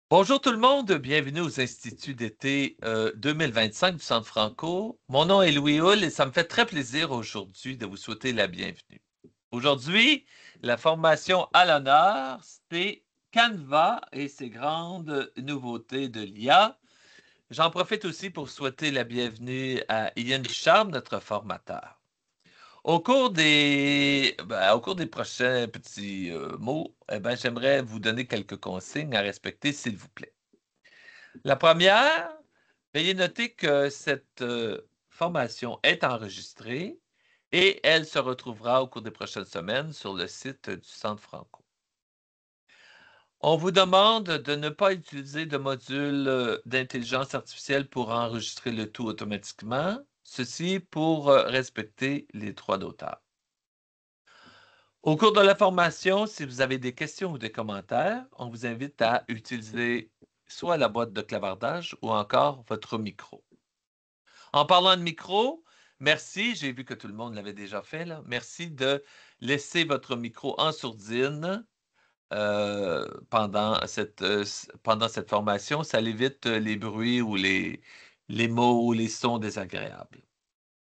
Bonjour tout le monde, bienvenue aux Instituts d'été 2025 du Centre Franco. Mon nom est Louis Hull et ça me fait très plaisir aujourd'hui de vous souhaiter la bienvenue. Aujourd'hui, la formation à l'honneur, c'est Canva et ses grandes nouveautés de l'IA. J'en profite aussi pour souhaiter la bienvenue à Ian Ducharme, notre formateur. Au cours des prochains petits mots, j'aimerais vous donner quelques consignes à respecter, s'il vous plaît. La première, veuillez noter que cette formation est enregistrée et elle se retrouvera au cours des prochaines semaines sur le site du Centre Franco. On vous demande de ne pas utiliser de module d'intelligence artificielle pour enregistrer le tout automatiquement, ceci pour respecter les droits d'auteur. Au cours de la formation, si vous avez des questions ou des commentaires, on vous invite à utiliser soit la boîte de clavardage ou encore votre micro. En parlant de micro, merci, j'ai vu que tout le monde l'avait déjà fait, là. Merci de laisser votre micro en sourdine pendant cette formation. Ça évite les bruits ou les mots ou les sons désagréables.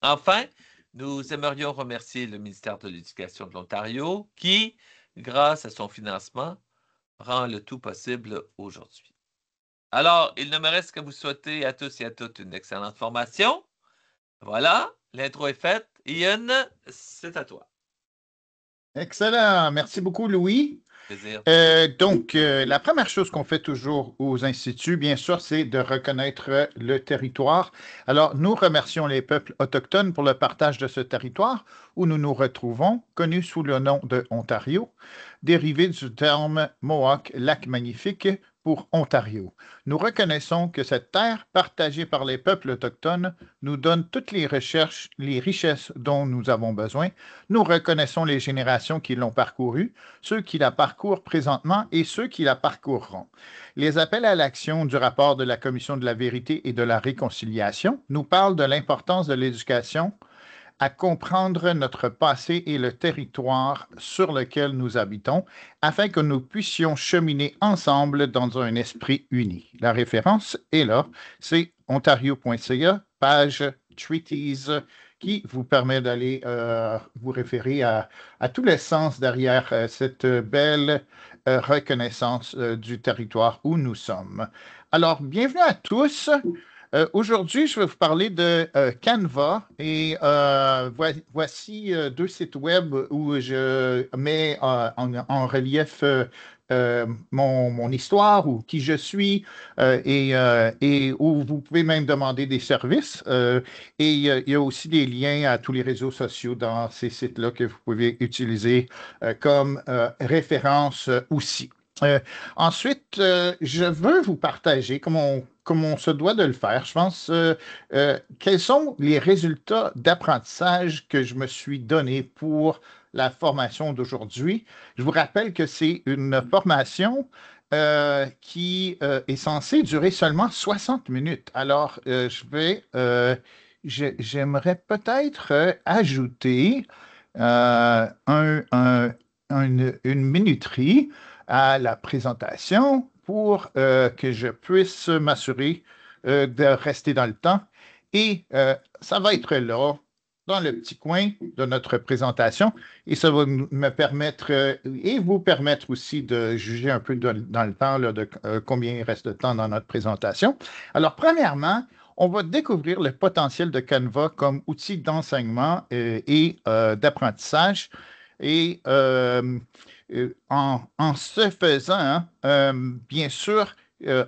Enfin, nous aimerions remercier le ministère de l'Éducation de l'Ontario qui, grâce à son financement, rend le tout possible aujourd'hui. Alors, il ne me reste qu'à vous souhaiter à tous et à toutes une excellente formation. Voilà, l'intro est faite. Ian, c'est à toi. Excellent. Merci beaucoup, Louis. Plaisir. La première chose qu'on fait toujours aux instituts, bien sûr, c'est de reconnaître le territoire. Alors, nous remercions les peuples autochtones pour le partage de ce territoire où nous nous retrouvons, connu sous le nom de Ontario, dérivé du terme Mohawk, lac magnifique, pour Ontario. Nous reconnaissons que cette terre partagée par les peuples autochtones nous donne toutes les recherches, les richesses dont nous avons besoin. Nous reconnaissons les générations qui l'ont parcourue, ceux qui la parcourent présentement et ceux qui la parcourront. Les appels à l'action du rapport de la Commission de la vérité et de la réconciliation nous parlent de l'importance de l'éducation à comprendre notre passé et le territoire sur lequel nous habitons, afin que nous puissions cheminer ensemble dans un esprit uni. La référence est là, c'est ontario.ca, page Treaties, qui vous permet d'aller vous référer à tout l'essence derrière cette belle reconnaissance du territoire où nous sommes. Alors, bienvenue à tous. Aujourd'hui, je vais vous parler de Canva et voici deux sites web où je mets en relief mon histoire ou qui je suis et où vous pouvez même demander des services. Il y a aussi des liens à tous les réseaux sociaux dans ces sites-là que vous pouvez utiliser comme référence aussi. Ensuite, je veux vous partager, comme on se doit de le faire, je pense, quels sont les résultats d'apprentissage que je me suis donné pour la formation d'aujourd'hui. Je vous rappelle que c'est une formation qui est censée durer seulement 60 minutes. Alors, j'aimerais peut-être ajouter une minuterie à la présentation pour que je puisse m'assurer de rester dans le temps. Et ça va être là, dans le petit coin de notre présentation, et ça va me permettre et vous permettre aussi de juger un peu dans le temps là, de combien il reste de temps dans notre présentation. Alors, premièrement, on va découvrir le potentiel de Canva comme outil d'enseignement et d'apprentissage. Et en ce faisant, hein, bien sûr,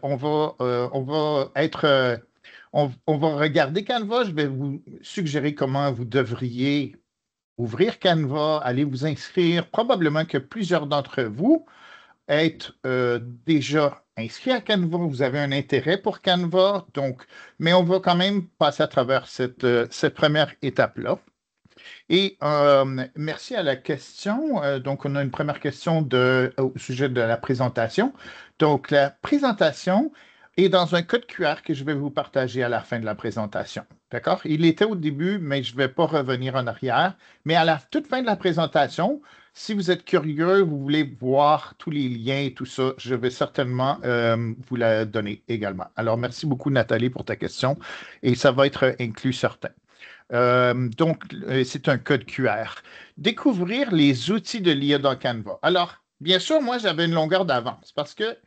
on va être, on va regarder Canva. Je vais vous suggérer comment vous devriez ouvrir Canva, aller vous inscrire. Probablement que plusieurs d'entre vous êtes déjà inscrits à Canva. Vous avez un intérêt pour Canva, donc, mais on va quand même passer à travers cette première étape-là. Et merci à la question. Donc, on a une première question au sujet de la présentation. Donc, la présentation, et dans un code QR que je vais vous partager à la fin de la présentation. D'accord? Il était au début, mais je ne vais pas revenir en arrière. Mais à la toute fin de la présentation, si vous êtes curieux, vous voulez voir tous les liens et tout ça, je vais certainement vous la donner également. Alors, merci beaucoup, Nathalie, pour ta question et ça va être inclus certain. Donc, c'est un code QR. Découvrir les outils de l'IA dans Canva. Alors, bien sûr, moi, j'avais une longueur d'avance parce que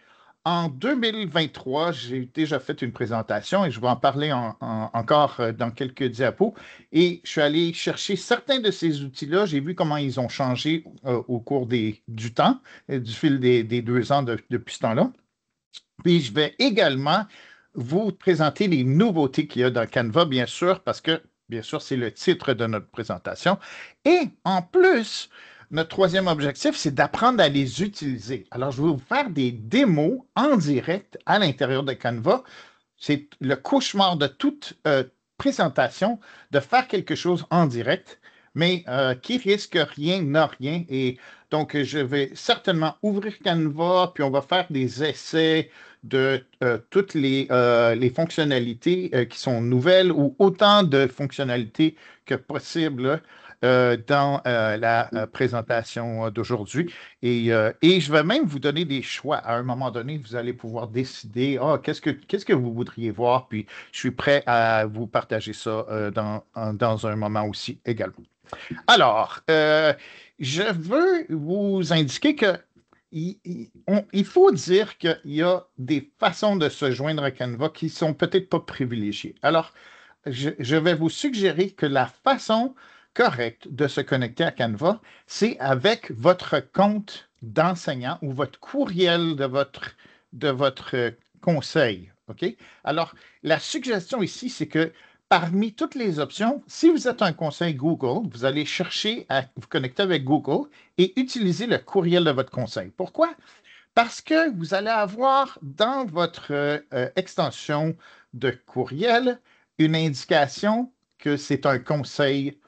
en 2023, j'ai déjà fait une présentation et je vais en parler encore dans quelques diapos. Et je suis allé chercher certains de ces outils-là. J'ai vu comment ils ont changé au cours du temps, du fil des 2 ans depuis ce temps-là. Puis je vais également vous présenter les nouveautés qu'il y a dans Canva, bien sûr, parce que, bien sûr, c'est le titre de notre présentation. Et en plus, notre troisième objectif, c'est d'apprendre à les utiliser. Alors, je vais vous faire des démos en direct à l'intérieur de Canva. C'est le cauchemar de toute présentation de faire quelque chose en direct, mais qui risque rien n'a rien. Et donc, je vais certainement ouvrir Canva, puis on va faire des essais de toutes les fonctionnalités qui sont nouvelles ou autant de fonctionnalités que possible dans la présentation d'aujourd'hui. Et je vais même vous donner des choix. À un moment donné, vous allez pouvoir décider, qu'est-ce que vous voudriez voir, puis je suis prêt à vous partager ça dans un moment aussi également. Alors, je veux vous indiquer que il faut dire qu'il y a des façons de se joindre à Canva qui sont peut-être pas privilégiées. Alors, je vais vous suggérer que la façon correcte de se connecter à Canva, c'est avec votre compte d'enseignant ou votre courriel de votre conseil. OK? Alors, la suggestion ici, c'est que parmi toutes les options, si vous êtes un conseil Google, vous allez chercher à vous connecter avec Google et utiliser le courriel de votre conseil. Pourquoi? Parce que vous allez avoir dans votre extension de courriel une indication que c'est un conseil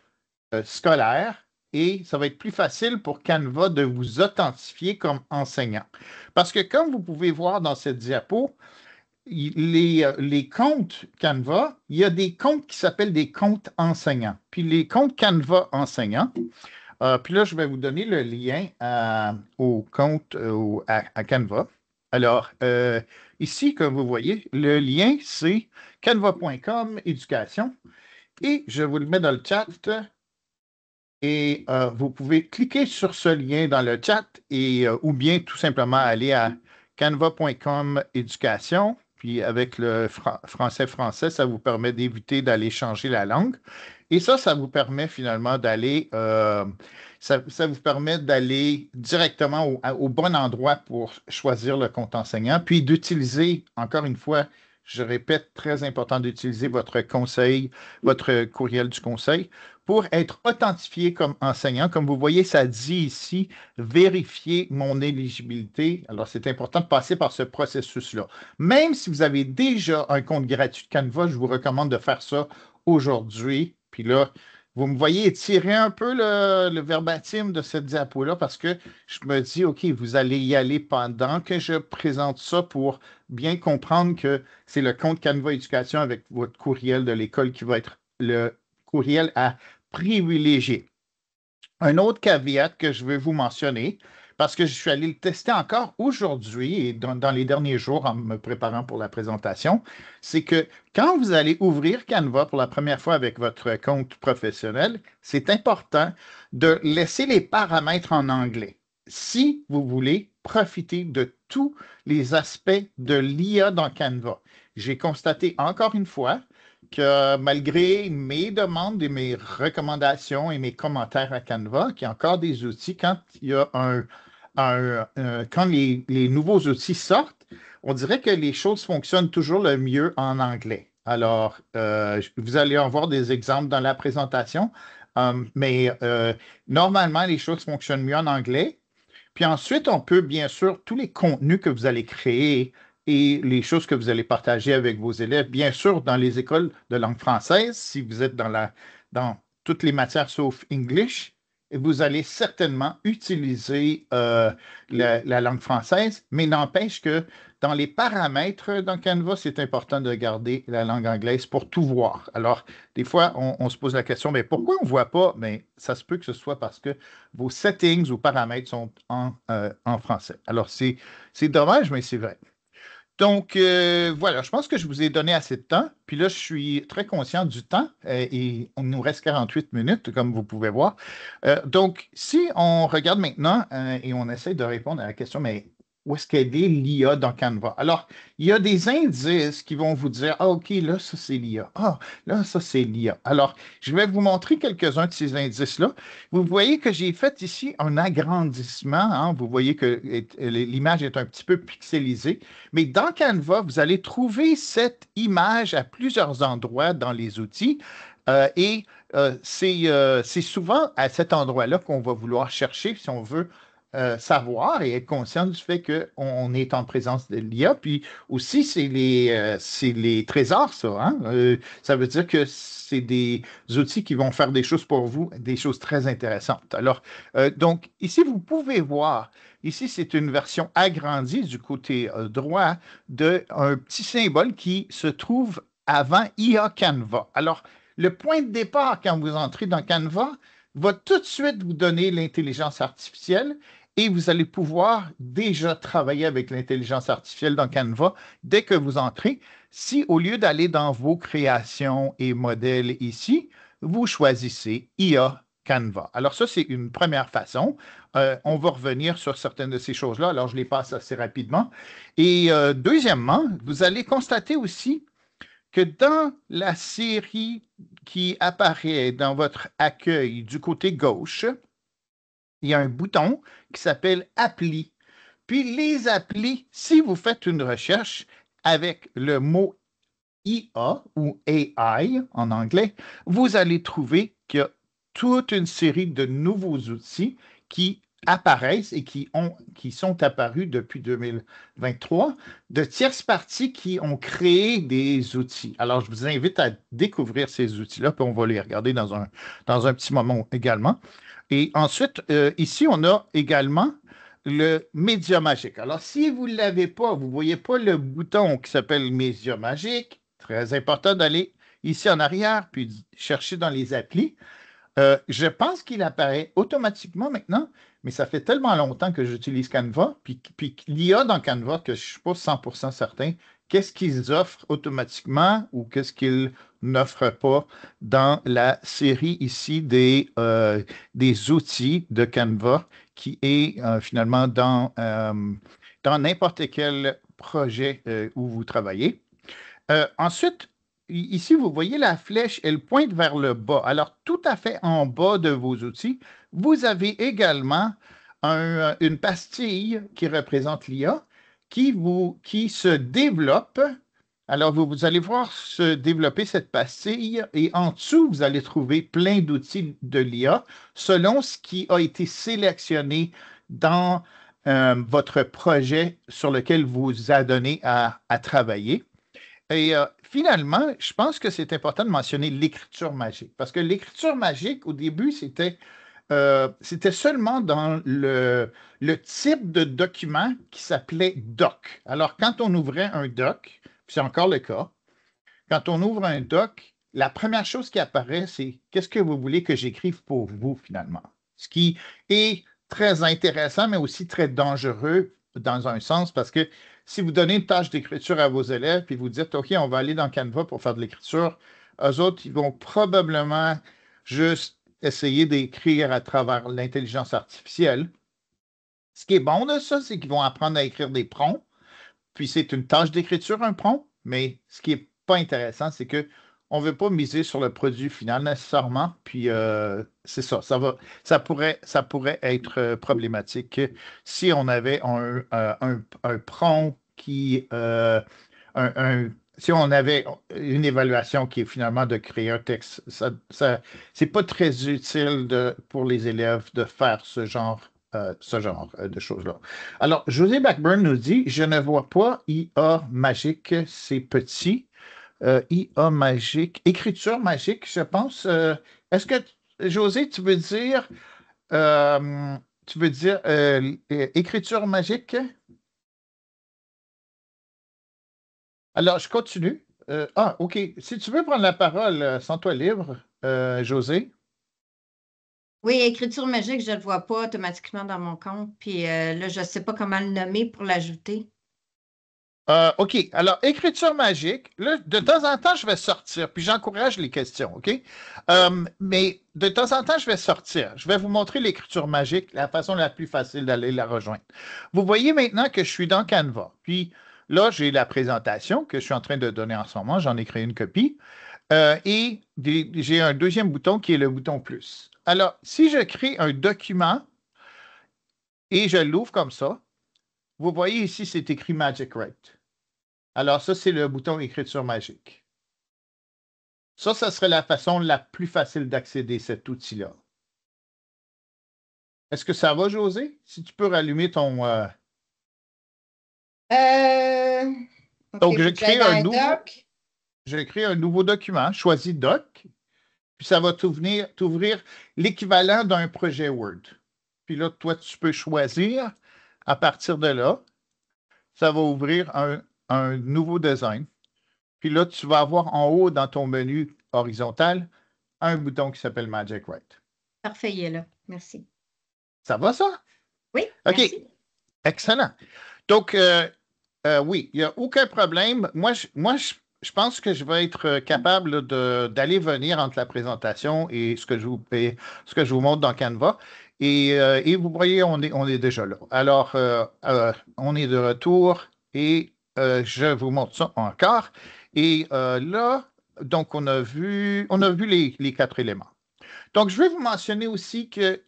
scolaire et ça va être plus facile pour Canva de vous authentifier comme enseignant. Parce que comme vous pouvez voir dans cette diapo, les comptes Canva, il y a des comptes qui s'appellent des comptes enseignants. Puis les comptes Canva enseignants, puis là, je vais vous donner le lien au compte à Canva. Alors, ici, comme vous voyez, le lien, c'est canva.com éducation. Et je vous le mets dans le chat. Et vous pouvez cliquer sur ce lien dans le chat ou bien tout simplement aller à canva.com éducation. Puis avec le français, ça vous permet d'éviter d'aller changer la langue. Et ça vous permet finalement d'aller ça vous permet d'aller directement au bon endroit pour choisir le compte enseignant, puis d'utiliser, encore une fois, je répète, très important d'utiliser votre conseil, votre courriel du conseil pour être authentifié comme enseignant. Comme vous voyez, ça dit ici, vérifier mon éligibilité. Alors, c'est important de passer par ce processus-là. Même si vous avez déjà un compte gratuit de Canva, je vous recommande de faire ça aujourd'hui. Puis là, vous me voyez étirer un peu le verbatim de cette diapo-là parce que je me dis, OK, vous allez y aller pendant que je présente ça pour bien comprendre que c'est le compte Canva Éducation avec votre courriel de l'école qui va être le courriel à privilégier. Un autre caveat que je veux vous mentionner, parce que je suis allé le tester encore aujourd'hui et dans les derniers jours en me préparant pour la présentation, c'est que quand vous allez ouvrir Canva pour la première fois avec votre compte professionnel, c'est important de laisser les paramètres en anglais si vous voulez profiter de tous les aspects de l'IA dans Canva. J'ai constaté encore une fois que malgré mes demandes et mes recommandations et mes commentaires à Canva, qu'il y a encore des outils, quand il y a quand les nouveaux outils sortent, on dirait que les choses fonctionnent toujours le mieux en anglais. Alors, vous allez en voir des exemples dans la présentation, mais normalement, les choses fonctionnent mieux en anglais. Puis ensuite, on peut bien sûr, tous les contenus que vous allez créer et les choses que vous allez partager avec vos élèves, bien sûr, dans les écoles de langue française, si vous êtes dans toutes les matières sauf English, vous allez certainement utiliser la langue française, mais n'empêche que dans les paramètres dans Canva, c'est important de garder la langue anglaise pour tout voir. Alors, des fois, on se pose la question, mais pourquoi on ne voit pas? Mais ça se peut que ce soit parce que vos settings ou paramètres sont en français. Alors, c'est dommage, mais c'est vrai. Donc, voilà, je pense que je vous ai donné assez de temps. Puis là, je suis très conscient du temps et on nous reste 48 minutes, comme vous pouvez voir. Donc, si on regarde maintenant et on essaie de répondre à la question, mais où est-ce qu'elle est l'IA dans Canva? Alors, il y a des indices qui vont vous dire, ah, OK, là, ça, c'est l'IA. Ah, là, ça, c'est l'IA. Alors, je vais vous montrer quelques-uns de ces indices-là. Vous voyez que j'ai fait ici un agrandissement. Hein. Vous voyez que l'image est un petit peu pixelisée. Mais dans Canva, vous allez trouver cette image à plusieurs endroits dans les outils. C'est souvent à cet endroit-là qu'on va vouloir chercher si on veut savoir et être conscient du fait qu'on est en présence de l'IA. Puis aussi, c'est les trésors, ça. Hein? Ça veut dire que c'est des outils qui vont faire des choses pour vous, des choses très intéressantes. Alors, donc, ici, vous pouvez voir. Ici, c'est une version agrandie du côté droit d'un petit symbole qui se trouve avant IA Canva. Alors, le point de départ quand vous entrez dans Canva va tout de suite vous donner l'intelligence artificielle et vous allez pouvoir déjà travailler avec l'intelligence artificielle dans Canva dès que vous entrez. Si au lieu d'aller dans vos créations et modèles ici, vous choisissez IA Canva. Alors ça, c'est une première façon. On va revenir sur certaines de ces choses-là. Alors, je les passe assez rapidement. Et deuxièmement, vous allez constater aussi que dans la série qui apparaît dans votre accueil du côté gauche, il y a un bouton qui s'appelle Appli. Puis les applis, si vous faites une recherche avec le mot IA ou AI en anglais, vous allez trouver qu'il y a toute une série de nouveaux outils qui apparaissent et qui sont apparus depuis 2023 de tierces parties qui ont créé des outils. Alors, je vous invite à découvrir ces outils-là, puis on va les regarder dans un petit moment également. Et ensuite, ici, on a également le Média Magique. Alors, si vous ne l'avez pas, vous ne voyez pas le bouton qui s'appelle Média Magique, très important d'aller ici en arrière, puis chercher dans les applis. Je pense qu'il apparaît automatiquement maintenant, mais ça fait tellement longtemps que j'utilise Canva, puis l'IA dans Canva que je ne suis pas 100% certain qu'est-ce qu'ils offrent automatiquement ou qu'est-ce qu'ils n'offrent pas dans la série ici des outils de Canva qui est finalement dans n'importe quel projet où vous travaillez. Ensuite, ici, vous voyez la flèche, elle pointe vers le bas. Alors, tout à fait en bas de vos outils, vous avez également une pastille qui représente l'IA qui se développe. Alors, vous allez voir se développer cette pastille et en dessous, vous allez trouver plein d'outils de l'IA selon ce qui a été sélectionné dans votre projet sur lequel vous adonnez à travailler. Et finalement, je pense que c'est important de mentionner l'écriture magique, parce que l'écriture magique, au début, c'était seulement dans le type de document qui s'appelait doc. Alors, quand on ouvrait un doc, puis c'est encore le cas, quand on ouvre un doc, la première chose qui apparaît, c'est qu'est-ce que vous voulez que j'écrive pour vous, finalement. Ce qui est très intéressant, mais aussi très dangereux dans un sens, parce que si vous donnez une tâche d'écriture à vos élèves, puis vous dites, OK, on va aller dans Canva pour faire de l'écriture, eux autres, ils vont probablement juste essayer d'écrire à travers l'intelligence artificielle. Ce qui est bon de ça, c'est qu'ils vont apprendre à écrire des prompts, puis c'est une tâche d'écriture, un prompt, mais ce qui n'est pas intéressant, c'est que on ne veut pas miser sur le produit final nécessairement, puis c'est ça. Ça pourrait être problématique si on avait un prompt si on avait une évaluation qui est finalement de créer un texte. C'est pas très utile pour les élèves de faire ce genre de choses-là. Alors, José Blackburn nous dit, je ne vois pas IA magique, c'est petit. IA magique, écriture magique, je pense. Est-ce que, José, tu veux dire tu veux dire écriture magique? Alors, je continue. OK. Si tu veux prendre la parole, sens-toi libre, José. Oui, écriture magique, je ne le vois pas automatiquement dans mon compte. Puis là, je ne sais pas comment le nommer pour l'ajouter. OK. Alors, écriture magique, là, de temps en temps, je vais sortir, puis j'encourage les questions, OK? Mais de temps en temps, je vais sortir. Je vais vous montrer l'écriture magique, la façon la plus facile d'aller la rejoindre. Vous voyez maintenant que je suis dans Canva. Puis là, j'ai la présentation que je suis en train de donner en ce moment. J'en ai créé une copie. Et j'ai un deuxième bouton qui est le bouton plus. Alors, si je crée un document et je l'ouvre comme ça, vous voyez ici, c'est écrit Magic Write. Alors, ça, c'est le bouton écriture magique. Ça serait la façon la plus facile d'accéder à cet outil-là. Est-ce que ça va, José? Si tu peux rallumer ton... OK, Donc, faut que j'aille dans Doc. je crée un nouveau document, choisis Doc, puis ça va t'ouvrir l'équivalent d'un projet Word. Puis là, toi, tu peux choisir à partir de là, ça va ouvrir un nouveau design. Puis là, tu vas avoir en haut dans ton menu horizontal un bouton qui s'appelle Magic Write. Parfait, il est là. Merci. Ça va, ça? Oui, OK. merci. Excellent. Donc, oui, il n'y a aucun problème. Moi, je pense que je vais être capable là, d'aller venir entre la présentation et ce que je vous montre dans Canva. Et vous voyez, on est déjà là. Alors, on est de retour et je vous montre ça encore. Et là, donc, on a vu les 4 éléments. Donc, je vais vous mentionner aussi que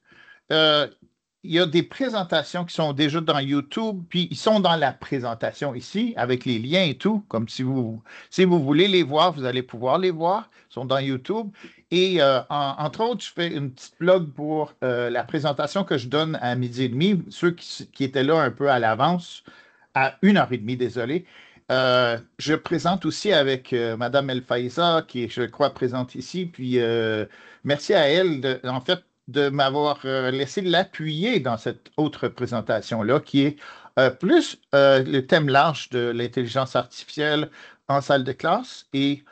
il y a des présentations qui sont déjà dans YouTube, puis ils sont dans la présentation ici, avec les liens et tout, comme si vous voulez les voir, vous allez pouvoir les voir, ils sont dans YouTube. Et entre autres, je fais une petite plug pour la présentation que je donne à 12h30, ceux qui étaient là un peu à l'avance, à 1h30, désolé. Je présente aussi avec Madame El Faiza, qui est, je crois, présente ici. Puis merci à elle, en fait, de m'avoir laissé l'appuyer dans cette autre présentation-là, qui est plus le thème large de l'intelligence artificielle en salle de classe et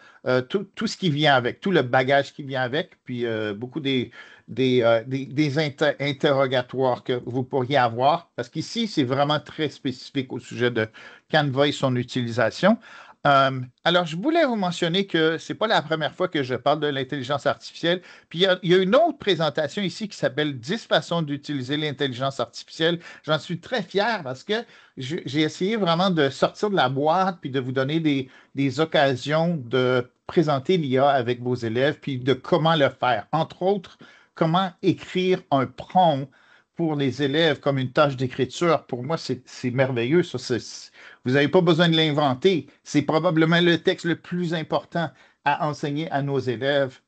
tout ce qui vient avec, tout le bagage qui vient avec, puis beaucoup des interrogatoires que vous pourriez avoir, parce qu'ici, c'est vraiment très spécifique au sujet de Canva et son utilisation. Alors, je voulais vous mentionner que ce n'est pas la première fois que je parle de l'intelligence artificielle. Puis, il y a une autre présentation ici qui s'appelle 10 façons d'utiliser l'intelligence artificielle. J'en suis très fier parce que j'ai essayé vraiment de sortir de la boîte puis de vous donner des occasions de présenter l'IA avec vos élèves puis de comment le faire. Entre autres, comment écrire un prompt pour les élèves comme une tâche d'écriture. Pour moi, c'est merveilleux. Ça, vous n'avez pas besoin de l'inventer. C'est probablement le texte le plus important à enseigner à nos élèves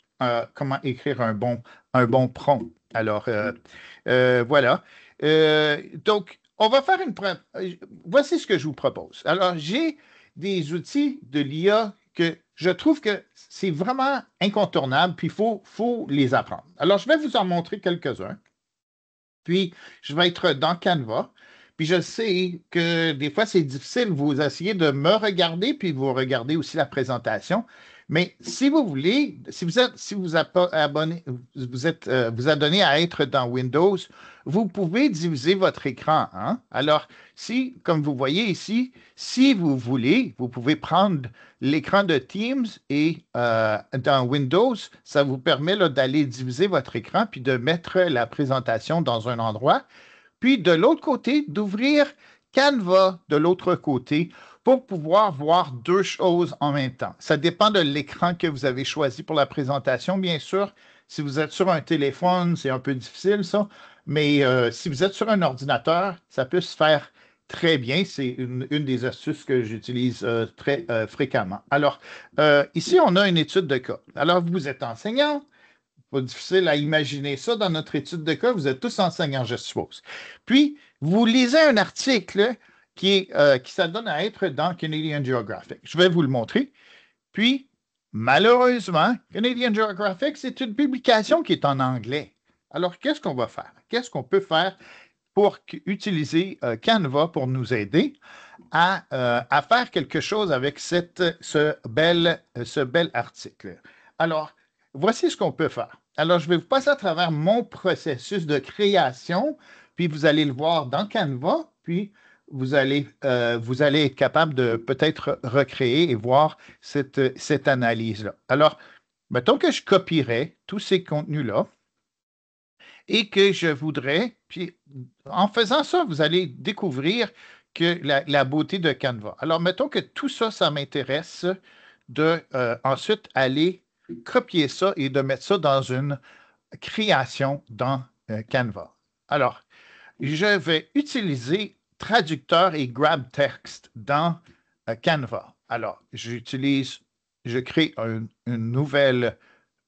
comment écrire un bon prompt. Alors, voilà. Donc, on va faire voici ce que je vous propose. Alors, j'ai des outils de l'IA que je trouve que c'est vraiment incontournable, puis il faut les apprendre. Alors, je vais vous en montrer quelques-uns. Puis, je vais être dans Canva. Puis, je sais que des fois, c'est difficile. Vous essayez de me regarder, puis vous regardez aussi la présentation. Mais si vous voulez, si vous abonnez, vous adonnez à être dans Windows, vous pouvez diviser votre écran. Hein? Alors, comme vous voyez ici, si vous voulez, vous pouvez prendre l'écran de Teams et dans Windows, ça vous permet d'aller diviser votre écran puis de mettre la présentation dans un endroit. Puis de l'autre côté, d'ouvrir Canva de l'autre côté pour pouvoir voir deux choses en même temps. Ça dépend de l'écran que vous avez choisi pour la présentation, bien sûr. Si vous êtes sur un téléphone, c'est un peu difficile, ça. Mais si vous êtes sur un ordinateur, ça peut se faire très bien. C'est une des astuces que j'utilise très fréquemment. Alors, ici, on a une étude de cas. Alors, vous êtes enseignant. Pas difficile à imaginer ça dans notre étude de cas. Vous êtes tous enseignants, je suppose. Puis, vous lisez un article qui s'adonne à être dans Canadian Geographic. Je vais vous le montrer. Puis, malheureusement, Canadian Geographic, c'est une publication qui est en anglais. Alors, qu'est-ce qu'on va faire? Qu'est-ce qu'on peut faire pour utiliser Canva pour nous aider à faire quelque chose avec ce bel article? Alors, voici ce qu'on peut faire. Alors, je vais vous passer à travers mon processus de création, puis vous allez le voir dans Canva, puis vous allez être capable de peut-être recréer et voir cette analyse-là. Alors, mettons que je copierais tous ces contenus-là et que je voudrais, puis en faisant ça, vous allez découvrir que la beauté de Canva. Alors, mettons que tout ça, ça m'intéresse de ensuite aller copier ça et de mettre ça dans une création dans Canva. Alors, je vais utiliser traducteur et grab text dans Canva. Alors, je crée une nouvelle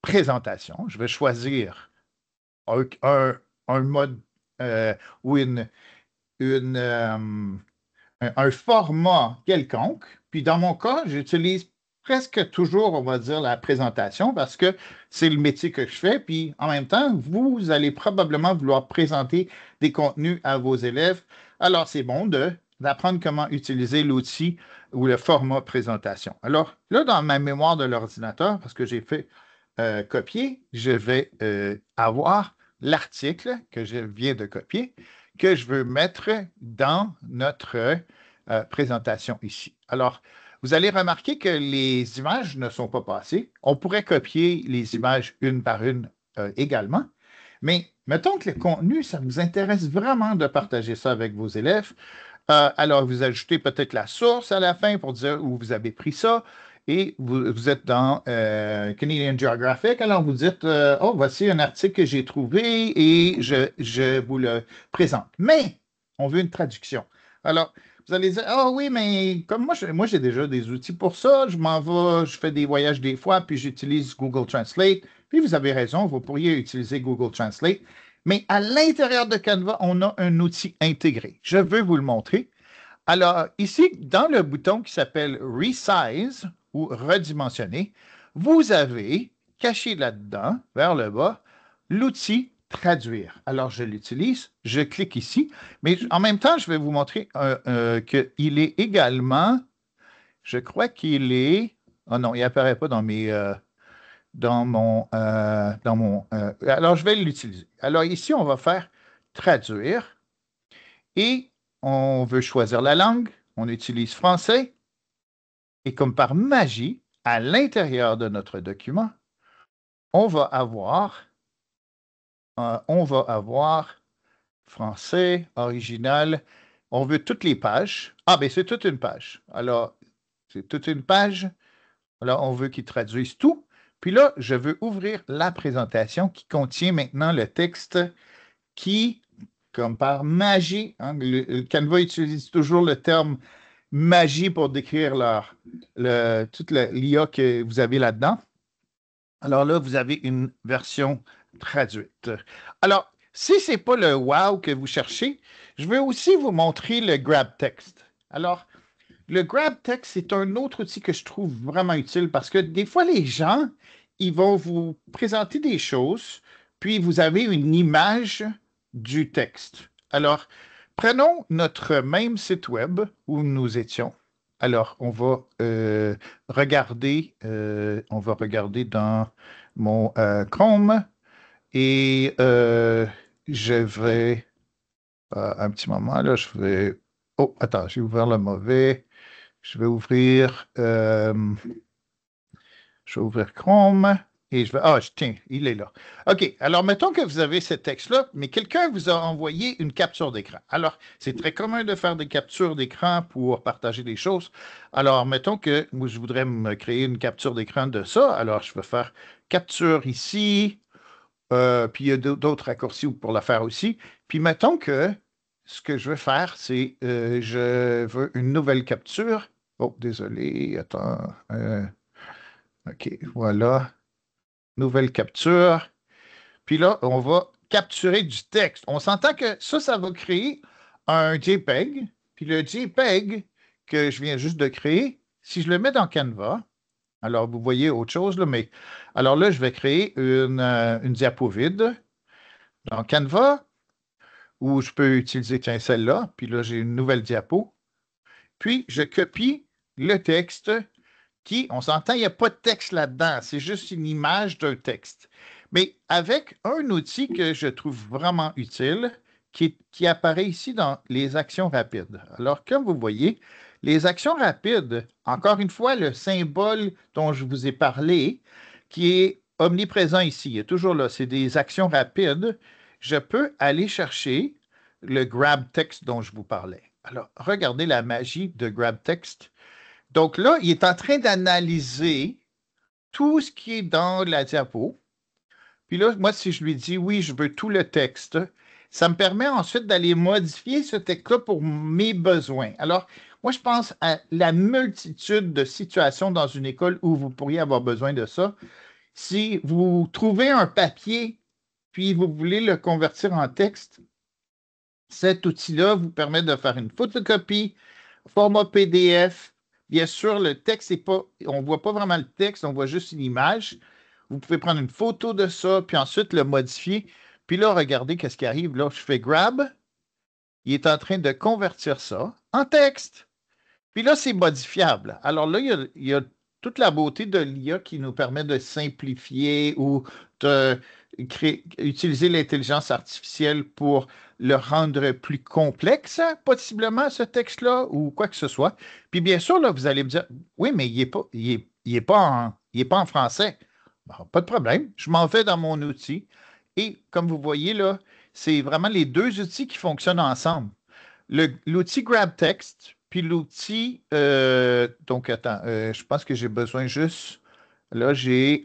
présentation. Je vais choisir un mode ou un format quelconque. Puis dans mon cas, j'utilise presque toujours, on va dire, la présentation parce que c'est le métier que je fais. Puis en même temps, vous allez probablement vouloir présenter des contenus à vos élèves. Alors, c'est bon d'apprendre comment utiliser l'outil ou le format présentation. Alors, là, dans ma mémoire de l'ordinateur, parce que j'ai fait copier, je vais avoir l'article que je viens de copier, que je veux mettre dans notre présentation ici. Alors, vous allez remarquer que les images ne sont pas passées. On pourrait copier les images une par une également, mais mettons que le contenu, ça vous intéresse vraiment de partager ça avec vos élèves. Alors, vous ajoutez peut-être la source à la fin pour dire où vous avez pris ça. Et vous êtes dans Canadian Geographic, alors vous dites oh, voici un article que j'ai trouvé et je vous le présente. Mais on veut une traduction. Alors, vous allez dire oh oui, mais comme moi j'ai déjà des outils pour ça, je m'en vais, je fais des voyages des fois, puis j'utilise Google Translate. Puis vous avez raison, vous pourriez utiliser Google Translate. Mais à l'intérieur de Canva, on a un outil intégré. Je veux vous le montrer. Alors, ici, dans le bouton qui s'appelle Resize ou Redimensionner, vous avez caché là-dedans, vers le bas, l'outil Traduire. Alors, je l'utilise, je clique ici, mais en même temps, je vais vous montrer qu'il est également, je crois qu'il est, oh non, il n'apparaît pas dans alors, je vais l'utiliser. Alors, ici, on va faire Traduire et on veut choisir la langue, on utilise français, et comme par magie, à l'intérieur de notre document, on va avoir français, original, on veut toutes les pages. Ah, bien, c'est toute une page. Alors, c'est toute une page. Alors, on veut qu'ils traduisent tout. Puis là, je veux ouvrir la présentation qui contient maintenant le texte qui, comme par magie, le Canva utilise toujours le terme magie pour décrire toute l'IA que vous avez là-dedans. Alors là, vous avez une version traduite. Alors, si ce n'est pas le wow que vous cherchez, je vais aussi vous montrer le grab text. Alors, le grab text, c'est un autre outil que je trouve vraiment utile parce que des fois, les gens, ils vont vous présenter des choses, puis vous avez une image du texte. Alors, prenons notre même site web où nous étions. Alors, on va regarder dans mon Chrome et je vais, un petit moment, là, oh, attends, j'ai ouvert le mauvais. Je vais ouvrir Chrome et je vais. Ah, tiens, il est là. OK. Alors, mettons que vous avez ce texte-là, mais quelqu'un vous a envoyé une capture d'écran. Alors, c'est très commun de faire des captures d'écran pour partager des choses. Alors, mettons que moi, je voudrais me créer une capture d'écran de ça. Alors, je vais faire capture ici. Puis, il y a d'autres raccourcis pour la faire aussi. Puis, mettons que ce que je veux faire, c'est je veux une nouvelle capture. Oh, désolé, attends. OK, voilà. Nouvelle capture. Puis là, on va capturer du texte. On s'entend que ça va créer un JPEG. Puis le JPEG que je viens juste de créer, si je le mets dans Canva, alors vous voyez autre chose, là, mais alors là, je vais créer une diapo vide. dans Canva, où je peux utiliser, tiens, celle-là, puis là, j'ai une nouvelle diapo. Puis, je copie le texte qui, on s'entend, il n'y a pas de texte là-dedans, c'est juste une image d'un texte. Mais avec un outil que je trouve vraiment utile, qui apparaît ici dans les actions rapides. Alors, comme vous voyez, les actions rapides, encore une fois, le symbole dont je vous ai parlé, qui est omniprésent ici, il est toujours là, c'est des actions rapides. Je peux aller chercher le grab text dont je vous parlais. Alors, regardez la magie de grab text. Donc là, il est en train d'analyser tout ce qui est dans la diapo. Puis là, moi, si je lui dis oui, je veux tout le texte, ça me permet ensuite d'aller modifier ce texte-là pour mes besoins. Alors, moi, je pense à la multitude de situations dans une école où vous pourriez avoir besoin de ça. Si vous trouvez un papier, puis vous voulez le convertir en texte, cet outil-là vous permet de faire une photocopie, format PDF. Bien sûr, le texte n'est pas, on ne voit pas vraiment le texte, on voit juste une image. Vous pouvez prendre une photo de ça, puis ensuite le modifier. Puis là, regardez qu'est-ce qui arrive. Là, je fais grab. Il est en train de convertir ça en texte. Puis là, c'est modifiable. Alors là, il y a toute la beauté de l'IA qui nous permet de simplifier ou de utiliser l'intelligence artificielle pour le rendre plus complexe, possiblement, ce texte-là, ou quoi que ce soit. Puis bien sûr, là, vous allez me dire, oui, mais il est pas en français. Bon, pas de problème. Je m'en vais dans mon outil. Et comme vous voyez, là, c'est vraiment les deux outils qui fonctionnent ensemble. L'outil GrabText, puis l'outil, donc attends, je pense que j'ai besoin juste, là j'ai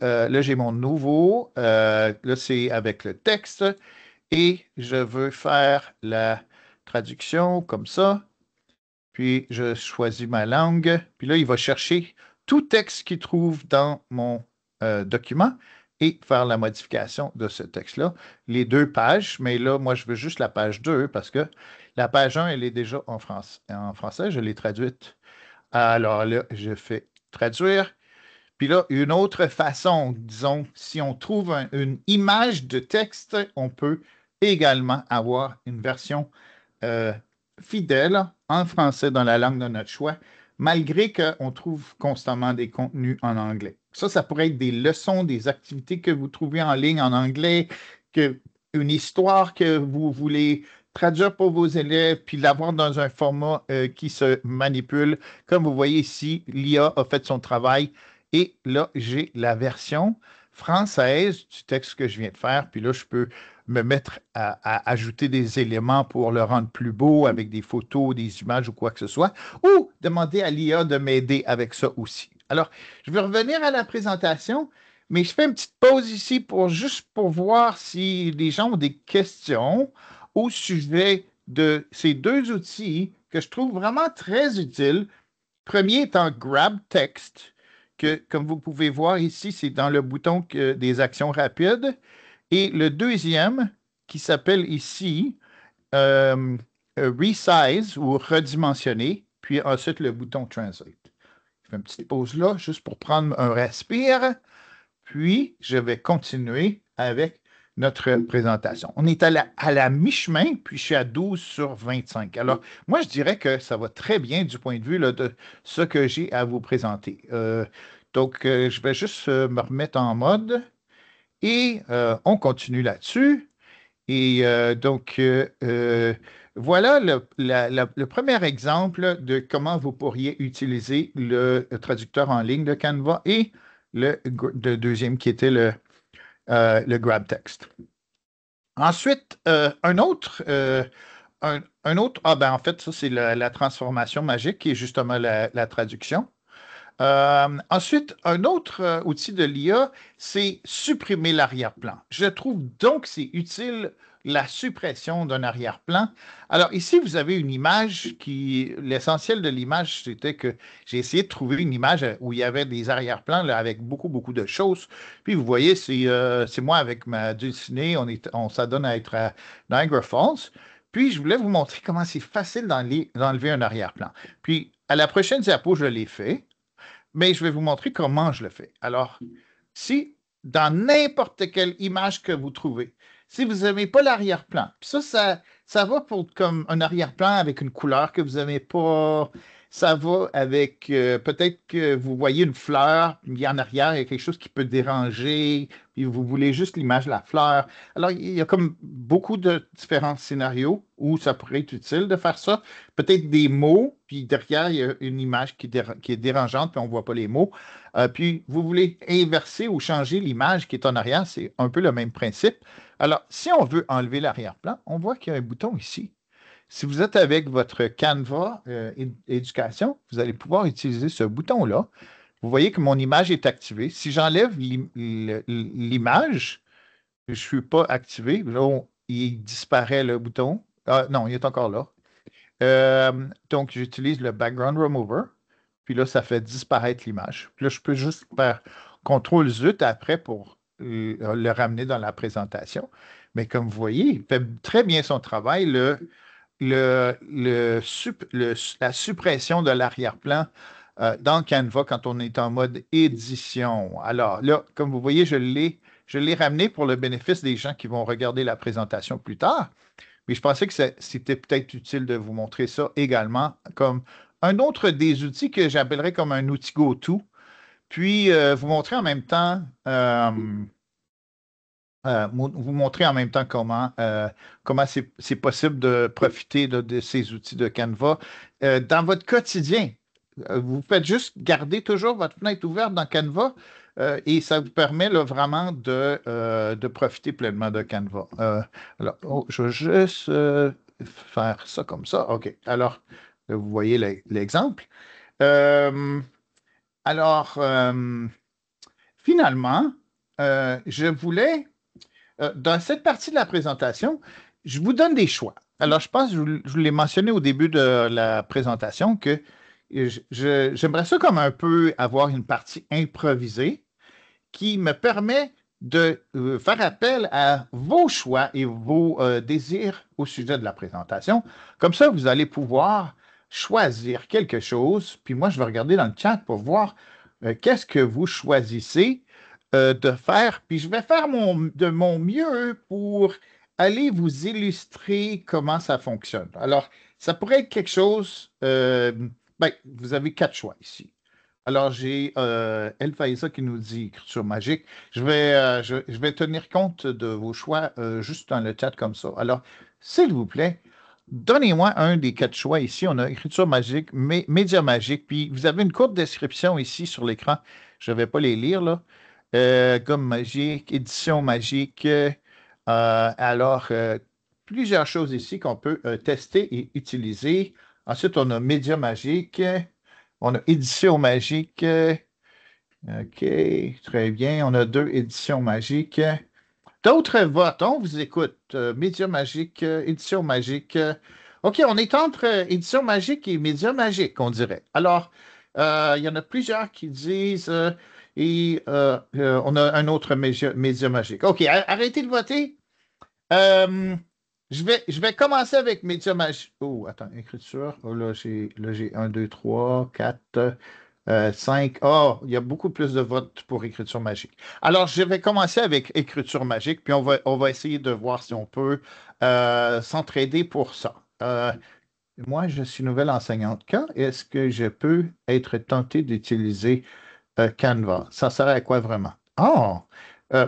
mon nouveau, là c'est avec le texte, et je veux faire la traduction comme ça, puis je choisis ma langue, puis là il va chercher tout texte qu'il trouve dans mon document et faire la modification de ce texte-là. Les deux pages, mais là, moi, je veux juste la page 2 parce que la page 1, elle est déjà en français, je l'ai traduite. Alors là, je fais traduire. Puis là, une autre façon, disons, si on trouve une image de texte, on peut également avoir une version euh, fidèle en français dans la langue de notre choix, malgré qu'on trouve constamment des contenus en anglais. Ça pourrait être des leçons, des activités que vous trouvez en ligne en anglais, une histoire que vous voulez traduire pour vos élèves, puis l'avoir dans un format qui se manipule. Comme vous voyez ici, l'IA a fait son travail et là, j'ai la version française du texte que je viens de faire, puis là, je peux me mettre à ajouter des éléments pour le rendre plus beau avec des photos, des images ou quoi que ce soit, ou demander à l'IA de m'aider avec ça aussi. Alors, je vais revenir à la présentation, mais je fais une petite pause ici juste pour voir si les gens ont des questions au sujet de ces deux outils que je trouve vraiment très utiles. Premier étant GrabText, que comme vous pouvez voir ici, c'est dans le bouton des actions rapides. Et le deuxième, qui s'appelle ici Resize ou redimensionner, puis ensuite le bouton Translate. Je fais une petite pause là, juste pour prendre un respire, puis je vais continuer avec notre présentation. On est à la mi-chemin, puis je suis à 12 sur 25. Alors, moi, je dirais que ça va très bien du point de vue là, de ce que j'ai à vous présenter. Donc, je vais juste me remettre en mode. Et on continue là-dessus. Et voilà le premier exemple de comment vous pourriez utiliser le traducteur en ligne de Canva et le deuxième qui était le GrabText. Ensuite, un autre, en fait, ça c'est la transformation magique qui est justement la traduction. Ensuite, un autre outil de l'IA, c'est supprimer l'arrière-plan. Je trouve donc que c'est utile la suppression d'un arrière-plan. Alors ici, vous avez une image l'essentiel de l'image, c'était que j'ai essayé de trouver une image où il y avait des arrière-plans là, avec beaucoup, beaucoup de choses. Puis vous voyez, c'est moi avec ma dessinée, on s'adonne à être à Niagara Falls. Puis je voulais vous montrer comment c'est facile d'enlever un arrière-plan. Puis à la prochaine diapo, je l'ai fait. Mais je vais vous montrer comment je le fais. Alors, si dans n'importe quelle image que vous trouvez, si vous n'aimez pas l'arrière-plan. Puis ça va pour comme un arrière-plan avec une couleur que vous n'aimez pas. Ça va avec peut-être que vous voyez une fleur, puis en arrière, il y a quelque chose qui peut déranger, puis vous voulez juste l'image de la fleur. Alors, il y a comme beaucoup de différents scénarios où ça pourrait être utile de faire ça. Peut-être des mots, puis derrière, il y a une image qui est dérangeante, puis on ne voit pas les mots. Puis vous voulez inverser ou changer l'image qui est en arrière, c'est un peu le même principe. Alors, si on veut enlever l'arrière-plan, on voit qu'il y a un bouton ici. Si vous êtes avec votre Canva éducation, vous allez pouvoir utiliser ce bouton-là. Vous voyez que mon image est activée. Si j'enlève l'image, je ne suis pas activé. Là, il disparaît le bouton. Ah, non, il est encore là. Donc, j'utilise le Background Remover. Puis là, ça fait disparaître l'image. Puis là, je peux juste faire CTRL-ZUT après pour le ramener dans la présentation. Mais comme vous voyez, il fait très bien son travail. La suppression de l'arrière-plan dans Canva quand on est en mode édition. Alors là, comme vous voyez, je l'ai ramené pour le bénéfice des gens qui vont regarder la présentation plus tard. Mais je pensais que c'était peut-être utile de vous montrer ça également comme un autre des outils que j'appellerais comme un outil go-to. Puis vous montrer en même temps comment c'est possible de profiter de ces outils de Canva. Dans votre quotidien, vous faites juste garder toujours votre fenêtre ouverte dans Canva et ça vous permet là, vraiment de profiter pleinement de Canva. Alors, je vais juste faire ça comme ça. OK. Alors, vous voyez l'exemple. Alors, finalement, je voulais dans cette partie de la présentation, je vous donne des choix. Alors, je pense, je vous l'ai mentionné au début de la présentation, que j'aimerais ça comme un peu avoir une partie improvisée qui me permet de faire appel à vos choix et vos désirs au sujet de la présentation. Comme ça, vous allez pouvoir choisir quelque chose, puis moi, je vais regarder dans le chat pour voir qu'est-ce que vous choisissez de faire. Puis je vais faire de mon mieux pour aller vous illustrer comment ça fonctionne. Alors, ça pourrait être quelque chose. Vous avez 4 choix ici. Alors, j'ai El Faïza qui nous dit écriture magique. Je vais tenir compte de vos choix juste dans le chat comme ça. Alors, s'il vous plaît, donnez-moi un des 4 choix ici. On a écriture magique, média magique, puis vous avez une courte description ici sur l'écran. Je ne vais pas les lire, là. Gomme magique, édition magique. Plusieurs choses ici qu'on peut tester et utiliser. Ensuite, on a média magique. On a édition magique. OK, très bien. On a 2 éditions magiques. D'autres votes, on vous écoute. Média magique, édition magique. OK, on est entre édition magique et média magique, on dirait. Alors, il y en a plusieurs qui disent on a un autre média magique. OK, arrêtez de voter. Je vais commencer avec média magique. Oh, attends, écriture. Oh, là, j'ai 1, 2, 3, 4, 5. Oh, il y a beaucoup plus de votes pour écriture magique. Alors, je vais commencer avec écriture magique, puis on va essayer de voir si on peut s'entraider pour ça. Moi, je suis nouvelle enseignante. Quand est-ce que je peux être tenté d'utiliser Canva? Ça sert à quoi vraiment? Oh,